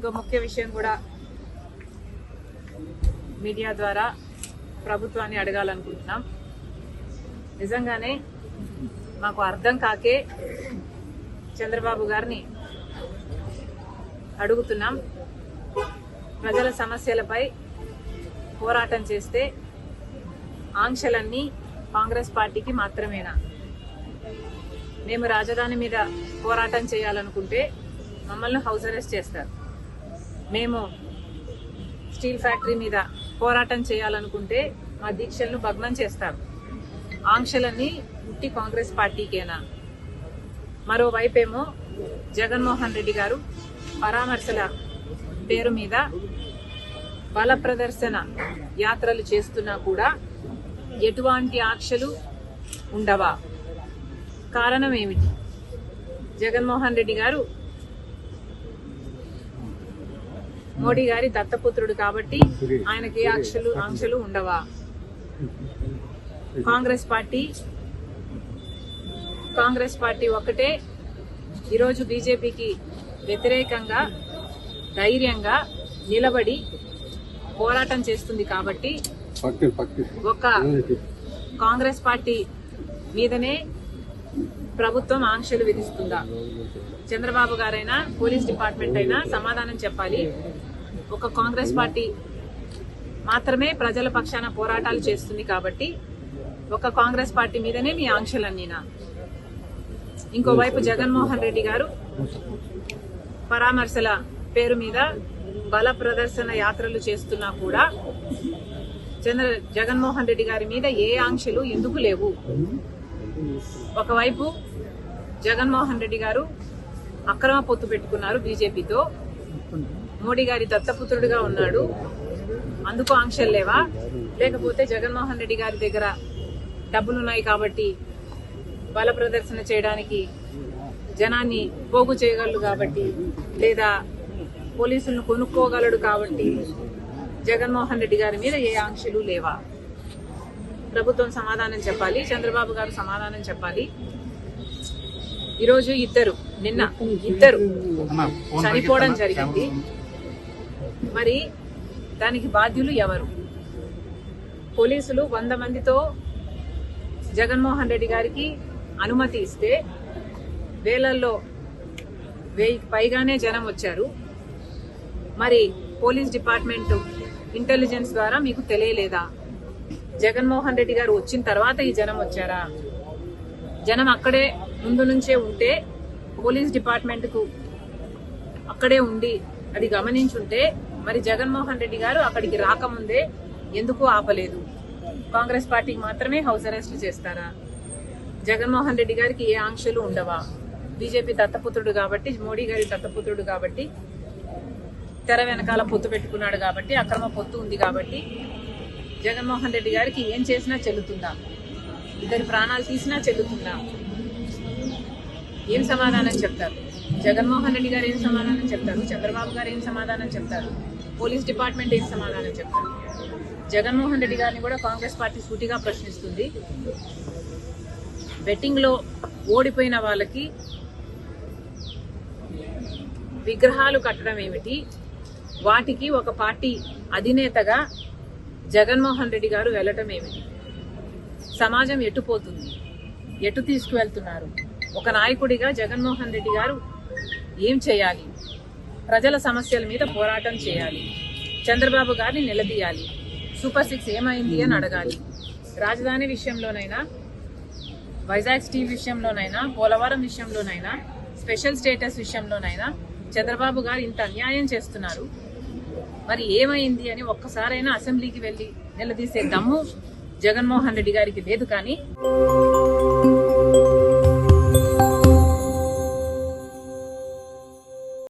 ఇంకో ముఖ్య విషయం కూడా మీడియా ద్వారా ప్రభుత్వాన్ని అడగాలనుకుంటున్నాం. నిజంగానే మాకు అర్థం కాకే చంద్రబాబు గారిని అడుగుతున్నాం. ప్రజల సమస్యలపై పోరాటం చేస్తే ఆంక్షలన్నీ కాంగ్రెస్ పార్టీకి మాత్రమేనా? మేము రాజధాని మీద పోరాటం చేయాలనుకుంటే మమ్మల్ని హౌస్ అరెస్ట్ చేస్తారు. మేము స్టీల్ ఫ్యాక్టరీ మీద పోరాటం చేయాలనుకుంటే మా దీక్షలను భగ్నం చేస్తారు. ఆంక్షలన్నీ ఉట్టి కాంగ్రెస్ పార్టీకేనా? మరోవైపేమో జగన్మోహన్ రెడ్డి గారు పరామర్శల పేరు మీద బల ప్రదర్శన యాత్రలు చేస్తున్నా కూడా ఎటువంటి ఆంక్షలు ఉండవా? కారణం ఏమిటి? జగన్మోహన్ రెడ్డి గారు మోడీ గారి దత్తపుత్రుడు కాబట్టి ఆయనకి ఏ ఆంక్షలు ఉండవా? కాంగ్రెస్ పార్టీ ఒక్కటే ఈరోజు బీజేపీకి వ్యతిరేకంగా ధైర్యంగా నిలబడి పోరాటం చేస్తుంది కాబట్టి ఒక కాంగ్రెస్ పార్టీ మీదనే ప్రభుత్వం ఆంక్షలు విధిస్తుందా? చంద్రబాబు గారైనా పోలీస్ డిపార్ట్మెంట్ అయినా సమాధానం చెప్పాలి. ఒక కాంగ్రెస్ పార్టీ మాత్రమే ప్రజల పక్షాన పోరాటాలు చేస్తుంది కాబట్టి ఒక కాంగ్రెస్ పార్టీ మీదనే మీ ఆంక్షలన్నీనా? ఇంకోవైపు జగన్మోహన్ రెడ్డి గారు పరామర్శల పేరు మీద బల ప్రదర్శన యాత్రలు చేస్తున్నా కూడా జగన్మోహన్ రెడ్డి గారి మీద ఏ ఆంక్షలు ఎందుకు లేవు? ఒకవైపు జగన్మోహన్ రెడ్డి గారు అక్రమ పొత్తు పెట్టుకున్నారు బీజేపీతో, మోడీ గారి దత్తపుత్రుడిగా ఉన్నాడు, అందుకు ఆంక్షలు లేవా? లేకపోతే జగన్మోహన్ రెడ్డి గారి దగ్గర డబ్బులున్నాయి కాబట్టి బల ప్రదర్శన చేయడానికి జనాన్ని పోగు చేయగలడు కాబట్టి, లేదా పోలీసులను కొనుక్కోగలడు కాబట్టి జగన్మోహన్ రెడ్డి గారి మీద ఏ ఆంక్షలు లేవా? ప్రభుత్వం సమాధానం చెప్పాలి, చంద్రబాబు గారు సమాధానం చెప్పాలి. ఈరోజు నిన్న ఇద్దరు చనిపోవడం జరిగింది. మరి దానికి బాధ్యులు ఎవరు? పోలీసులు 100 మందితో జగన్మోహన్ రెడ్డి గారికి అనుమతి ఇస్తే వేలల్లో 1000కి పైగానే జనం వచ్చారు. మరి పోలీస్ డిపార్ట్మెంట్ ఇంటెలిజెన్స్ ద్వారా మీకు తెలియలేదా? జగన్మోహన్ రెడ్డి గారు వచ్చిన తర్వాత ఈ జనం వచ్చారా? జనం అక్కడే ముందు నుంచే ఉంటే పోలీస్ డిపార్ట్మెంట్ కు అక్కడే ఉండి అది గమనించుంటే మరి జగన్మోహన్ రెడ్డి గారు అక్కడికి రాకముందే ఎందుకు ఆపలేదు? కాంగ్రెస్ పార్టీకి మాత్రమే హౌస్ అరెస్టులు చేస్తారా? జగన్మోహన్ రెడ్డి గారికి ఏ ఆంక్షలు ఉండవా? బీజేపీ దత్తపుత్రుడు కాబట్టి, మోడీ గారి దత్తపుత్రుడు కాబట్టి, తెర వెనకాల పొత్తు పెట్టుకున్నాడు కాబట్టి, అక్రమ పొత్తు ఉంది కాబట్టి జగన్మోహన్ రెడ్డి గారికి ఏం చేసినా చెల్లుతుందా? ఇద్దరి ప్రాణాలు తీసినా చెల్లుతుందా? ఏం సమాధానం చెప్తారు? జగన్మోహన్ రెడ్డి గారు ఏం సమాధానం చెప్తారు? చంద్రబాబు గారు ఏం సమాధానం చెప్తారు? పోలీస్ డిపార్ట్మెంట్ ఏం సమాధానం చెప్తారు? జగన్మోహన్ రెడ్డి గారిని కూడా కాంగ్రెస్ పార్టీ సూటిగా ప్రశ్నిస్తుంది. బెట్టింగ్ లో ఓడిపోయిన వాళ్ళకి విగ్రహాలు కట్టడం ఏమిటి? వాటికి ఒక పార్టీ అధినేతగా జగన్మోహన్ రెడ్డి గారు వెళ్ళటం ఏమిటి? సమాజం ఎటుపోతుంది? ఎటు తీసుకువెళ్తున్నారు? ఒక నాయకుడిగా జగన్మోహన్ రెడ్డి గారు ఏం చేయాలి? ప్రజల సమస్యల మీద పోరాటం చేయాలి, చంద్రబాబు గారిని నిలదీయాలి, సూపర్ 6 ఏమైంది అని అడగాలి. రాజధాని విషయంలోనైనా, వైజాగ్ స్టీల్ విషయంలోనైనా, పోలవరం విషయంలోనైనా, స్పెషల్ స్టేటస్ విషయంలోనైనా చంద్రబాబు గారు ఇంత అన్యాయం చేస్తున్నారు. మరి ఏమైంది అని ఒక్కసారైనా అసెంబ్లీకి వెళ్లి నిలదీసే దమ్ము జగన్మోహన్ రెడ్డి గారికి లేదు. కానీ